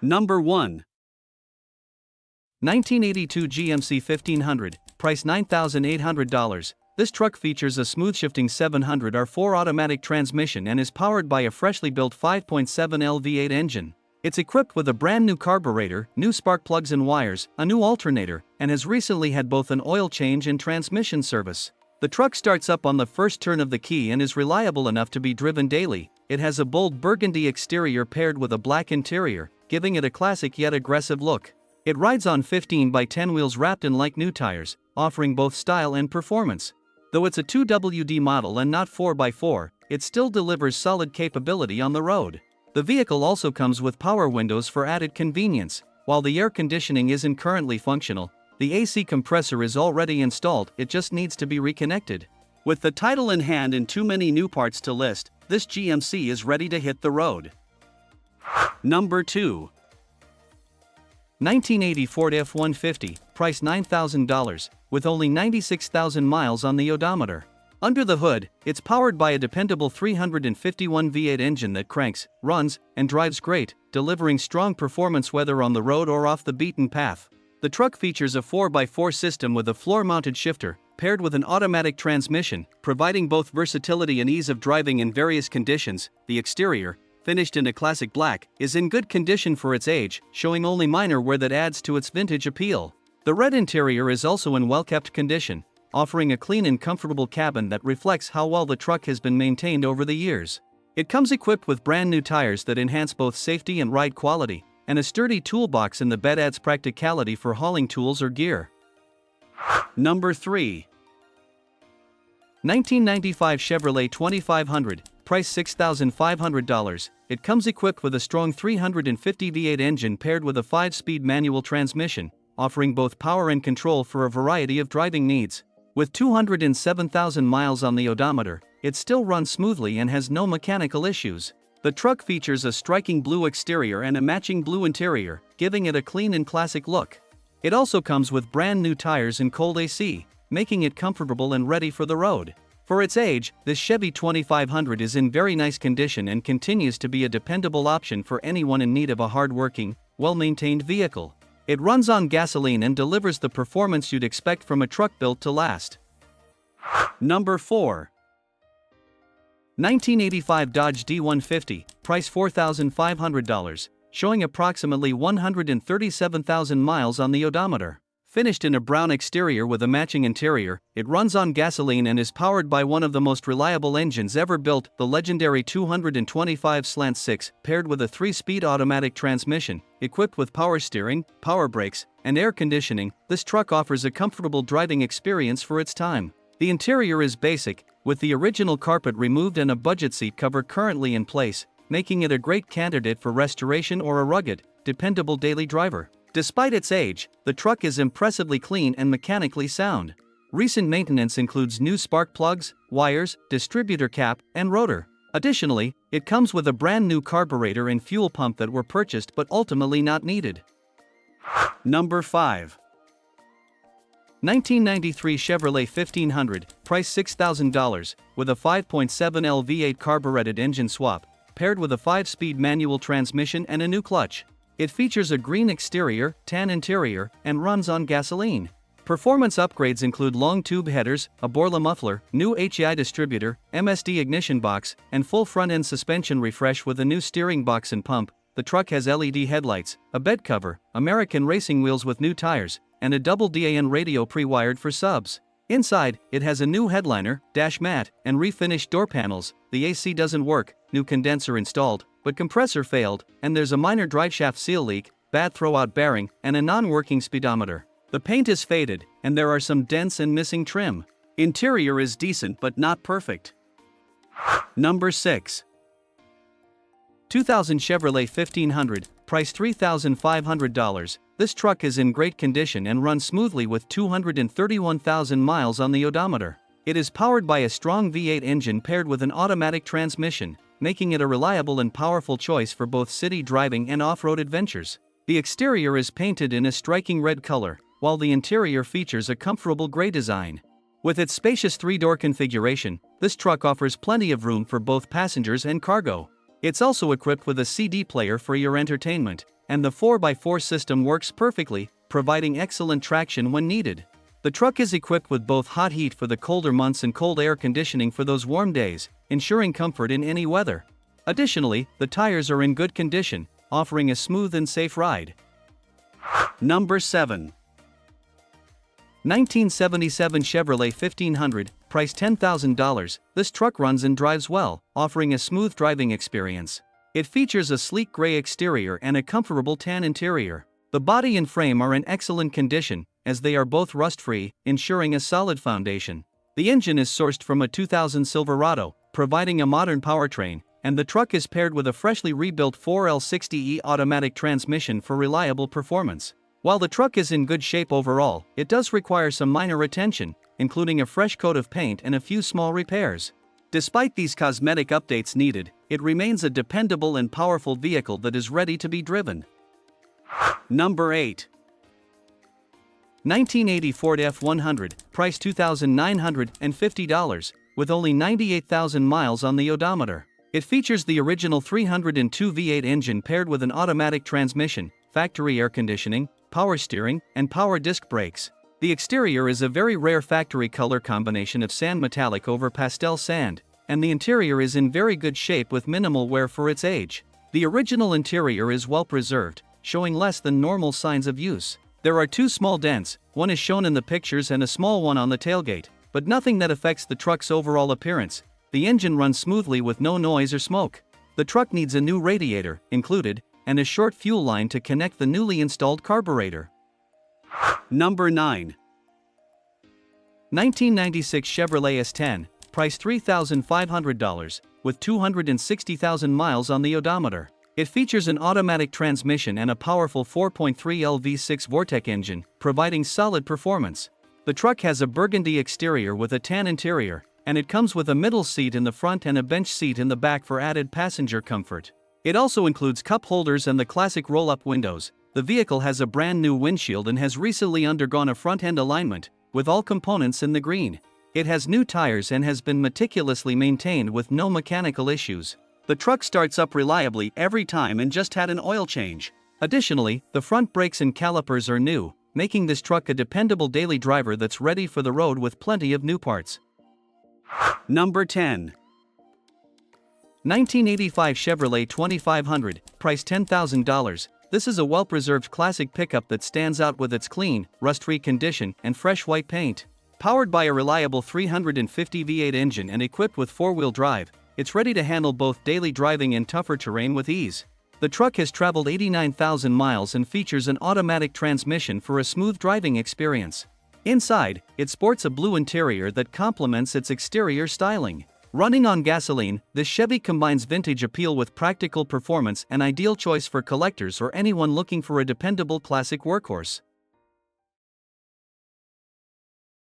Number 1. 1982 GMC 1500, price $9,800. This truck features a smooth-shifting 700R4 automatic transmission and is powered by a freshly built 5.7L V8 engine. It's equipped with a brand new carburetor, new spark plugs and wires, a new alternator, and has recently had both an oil change and transmission service. The truck starts up on the first turn of the key and is reliable enough to be driven daily. It has a bold burgundy exterior paired with a black interior, giving it a classic yet aggressive look. It rides on 15x10 wheels wrapped in like new tires, offering both style and performance. Though it's a 2WD model and not 4x4, it still delivers solid capability on the road. The vehicle also comes with power windows for added convenience. While the air conditioning isn't currently functional, the AC compressor is already installed, it just needs to be reconnected. With the title in hand and too many new parts to list, this GMC is ready to hit the road. Number 2. 1980 Ford F-150, price $9,000, with only 96,000 miles on the odometer. Under the hood, it's powered by a dependable 351 V8 engine that cranks, runs, and drives great, delivering strong performance whether on the road or off the beaten path. The truck features a 4x4 system with a floor-mounted shifter, paired with an automatic transmission, providing both versatility and ease of driving in various conditions. The exterior, finished in a classic black, is in good condition for its age, showing only minor wear that adds to its vintage appeal. The red interior is also in well-kept condition, offering a clean and comfortable cabin that reflects how well the truck has been maintained over the years. It comes equipped with brand new tires that enhance both safety and ride quality, and a sturdy toolbox in the bed adds practicality for hauling tools or gear. Number 3. 1995 Chevrolet 2500, price $6,500. It comes equipped with a strong 350 V8 engine paired with a 5-speed manual transmission, offering both power and control for a variety of driving needs. With 207,000 miles on the odometer, it still runs smoothly and has no mechanical issues. The truck features a striking blue exterior and a matching blue interior, giving it a clean and classic look. It also comes with brand new tires and cold AC, making it comfortable and ready for the road. For its age, this Chevy 2500 is in very nice condition and continues to be a dependable option for anyone in need of a hard-working, well-maintained vehicle. It runs on gasoline and delivers the performance you'd expect from a truck built to last. Number 4. 1985 Dodge D150, price $4,500, showing approximately 137,000 miles on the odometer. Finished in a brown exterior with a matching interior, it runs on gasoline and is powered by one of the most reliable engines ever built, the legendary 225/6, paired with a 3-speed automatic transmission. Equipped with power steering, power brakes, and air conditioning, this truck offers a comfortable driving experience for its time. The interior is basic, with the original carpet removed and a budget seat cover currently in place, making it a great candidate for restoration or a rugged, dependable daily driver. Despite its age, the truck is impressively clean and mechanically sound. Recent maintenance includes new spark plugs, wires, distributor cap, and rotor. Additionally, it comes with a brand new carburetor and fuel pump that were purchased but ultimately not needed. Number 5. 1993 Chevrolet 1500, price $6,000, with a 5.7L V8 carbureted engine swap, paired with a 5-speed manual transmission and a new clutch. It features a green exterior, tan interior, and runs on gasoline. Performance upgrades include long tube headers, a Borla muffler, new HEI distributor, MSD ignition box, and full front-end suspension refresh with a new steering box and pump. The truck has LED headlights, a bed cover, American racing wheels with new tires, and a double DAN radio pre-wired for subs. Inside, it has a new headliner, dash mat, and refinished door panels. The AC doesn't work, new condenser installed, but compressor failed, and there's a minor driveshaft seal leak, bad throwout bearing, and a non-working speedometer. The paint is faded, and there are some dents and missing trim. Interior is decent but not perfect. Number 6. 2000 Chevrolet 1500, price $3,500. This truck is in great condition and runs smoothly with 231,000 miles on the odometer. It is powered by a strong V8 engine paired with an automatic transmission, making it a reliable and powerful choice for both city driving and off-road adventures. The exterior is painted in a striking red color, while the interior features a comfortable gray design. With its spacious 3-door configuration, this truck offers plenty of room for both passengers and cargo. It's also equipped with a CD player for your entertainment, and the 4x4 system works perfectly, providing excellent traction when needed. The truck is equipped with both hot heat for the colder months and cold air conditioning for those warm days, ensuring comfort in any weather. Additionally, the tires are in good condition, offering a smooth and safe ride. Number 7. 1977 Chevrolet 1500, price $10,000. This truck runs and drives well, offering a smooth driving experience. It features a sleek gray exterior and a comfortable tan interior. The body and frame are in excellent condition, as they are both rust-free, ensuring a solid foundation. The engine is sourced from a 2000 Silverado, providing a modern powertrain, and the truck is paired with a freshly rebuilt 4L60E automatic transmission for reliable performance. While the truck is in good shape overall, it does require some minor attention, including a fresh coat of paint and a few small repairs. Despite these cosmetic updates needed, it remains a dependable and powerful vehicle that is ready to be driven. Number 8. 1980 Ford F100, price $2,950, with only 98,000 miles on the odometer. It features the original 302 V8 engine paired with an automatic transmission, factory air conditioning, power steering, and power disc brakes. The exterior is a very rare factory color combination of sand metallic over pastel sand, and the interior is in very good shape with minimal wear for its age. The original interior is well preserved, showing less than normal signs of use. There are two small dents, one is shown in the pictures and a small one on the tailgate, but nothing that affects the truck's overall appearance. The engine runs smoothly with no noise or smoke. The truck needs a new radiator, included, and a short fuel line to connect the newly installed carburetor. Number 9. 1996 Chevrolet S10, price $3,500, with 260,000 miles on the odometer. It features an automatic transmission and a powerful 4.3L V6 Vortec engine, providing solid performance. The truck has a burgundy exterior with a tan interior, and it comes with a middle seat in the front and a bench seat in the back for added passenger comfort. It also includes cup holders and the classic roll-up windows. The vehicle has a brand new windshield and has recently undergone a front-end alignment, with all components in the green. It has new tires and has been meticulously maintained with no mechanical issues. The truck starts up reliably every time and just had an oil change. Additionally, the front brakes and calipers are new, making this truck a dependable daily driver that's ready for the road with plenty of new parts. Number 10. 1985 Chevrolet 2500, price $10,000. This is a well-preserved classic pickup that stands out with its clean, rust-free condition and fresh white paint. Powered by a reliable 350 V8 engine and equipped with four-wheel drive, it's ready to handle both daily driving and tougher terrain with ease. The truck has traveled 89,000 miles and features an automatic transmission for a smooth driving experience. Inside, it sports a blue interior that complements its exterior styling. Running on gasoline, this Chevy combines vintage appeal with practical performance, an ideal choice for collectors or anyone looking for a dependable classic workhorse.